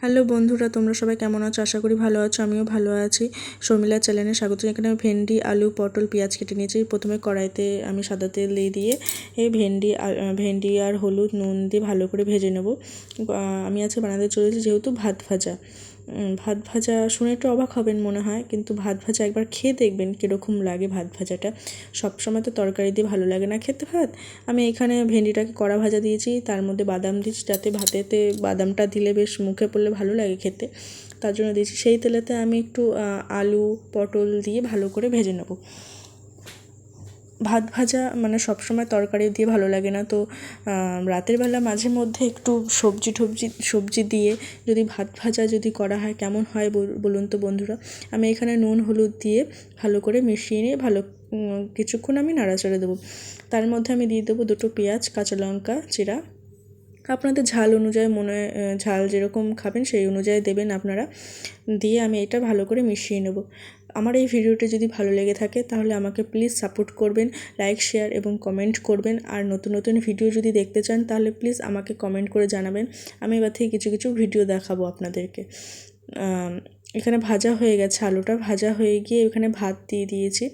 Hello বন্ধুরা, তোমরা সবাই কেমন আছো? আশা করি ভালো আছো। আমিও ভালো আছি। শর্মিলার চ্যানেলে স্বাগত। এখানে আমি ভেন্ডি, আলু, পটল, পেঁয়াজ কেটে নিয়েছি। প্রথমে কড়াইতে আমি সাদা তেল দিয়ে এই ভেন্ডি আর হলুদ নুন দিয়ে ভালো করে ভেজে নেব। আমি আজকে বানাতে চলেছি যেহেতু ভাত ভাজা শুনে একটু অবাক হবেন মনে হয়, কিন্তু ভাত ভাজা একবার খেয়ে দেখবেন কীরকম লাগে। ভাত ভাজাটা সবসময় তো তরকারি দিয়ে ভালো লাগে না খেতে ভাত। আমি এখানে ভেন্ডিটাকে কড়া ভাজা দিয়েছি, তার মধ্যে বাদাম দিয়েছি যাতে ভাতেতে বাদামটা দিলে বেশ মুখে পড়লে ভালো লাগে খেতে, তার জন্য দিয়েছি। সেই তেলেতে আমি একটু আলু পটল দিয়ে ভালো করে ভেজে নেব। ভাত ভাজা মানে সবসময় তরকারি দিয়ে ভালো লাগে না, তো রাতের বেলা মাঝে মধ্যে একটু সবজি দিয়ে যদি ভাত ভাজা যদি করা হয় কেমন হয় বলুন তো বন্ধুরা। আমি এখানে নুন হলুদ দিয়ে ভালো করে মিশিয়ে নিয়ে কিছুক্ষণ আমি নাড়াচাড়া দেবো। তার মধ্যে আমি দিয়ে দেবো 2টো পেঁয়াজ, কাঁচা লঙ্কা চিরা। আপনাদের ঝাল অনুযায়ী ঝাল যেরকম খাবেন সেই অনুযায়ী দেবেন আপনারা। দিয়ে আমি এটা ভালো করে মিশিয়ে নেব। আমার এই ভিডিওটি যদি ভালো লেগে থাকে তাহলে আমাকে প্লিজ সাপোর্ট করবেন, লাইক শেয়ার এবং কমেন্ট করবেন। আর নতুন নতুন ভিডিও যদি দেখতে চান তাহলে প্লিজ আমাকে কমেন্ট করে জানাবেন। আমি এবার থেকে কিছু কিছু ভিডিও দেখাবো আপনাদেরকে। এখানে ভাজা হয়ে গেছে, আলুটা ভাজা হয়ে গিয়ে এখানে ভাত দিয়ে দিয়েছি।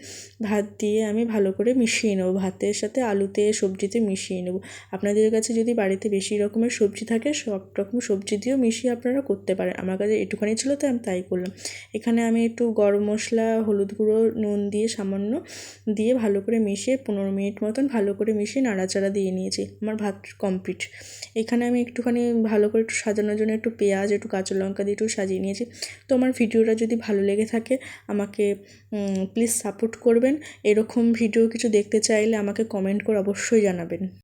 ভাত দিয়ে আমি ভালো করে মিশিয়ে নেব, ভাতের সাথে আলুতে সবজিতে মিশিয়ে নেব। আপনাদের কাছে যদি বাড়িতে বেশি রকমের সবজি থাকে সব রকম সবজি দিয়েও মিশিয়ে আপনারা করতে পারেন। আমার কাছে একটুখানি ছিল তো আমি তাই করলাম। এখানে আমি একটু গরম মশলা, হলুদ গুঁড়ো, নুন দিয়ে সামান্য দিয়ে ভালো করে মিশিয়ে 15 মিনিট মতন ভালো করে মিশিয়ে নাড়াচাড়া দিয়ে নিয়েছি। আমার ভাত কমপ্লিট। এখানে আমি একটুখানি ভালো করে একটু সাজানোর জন্য একটু পেঁয়াজ, একটু কাঁচা লঙ্কা দিয়ে একটু সাজিয়ে নিয়েছি। তো আমার ভিডিওটা যদি ভালো লেগে থাকে আমাকে প্লিজ সাপোর্ট করবেন। এরকম ভিডিও কিছু দেখতে চাইলে আমাকে কমেন্ট করে অবশ্যই জানাবেন।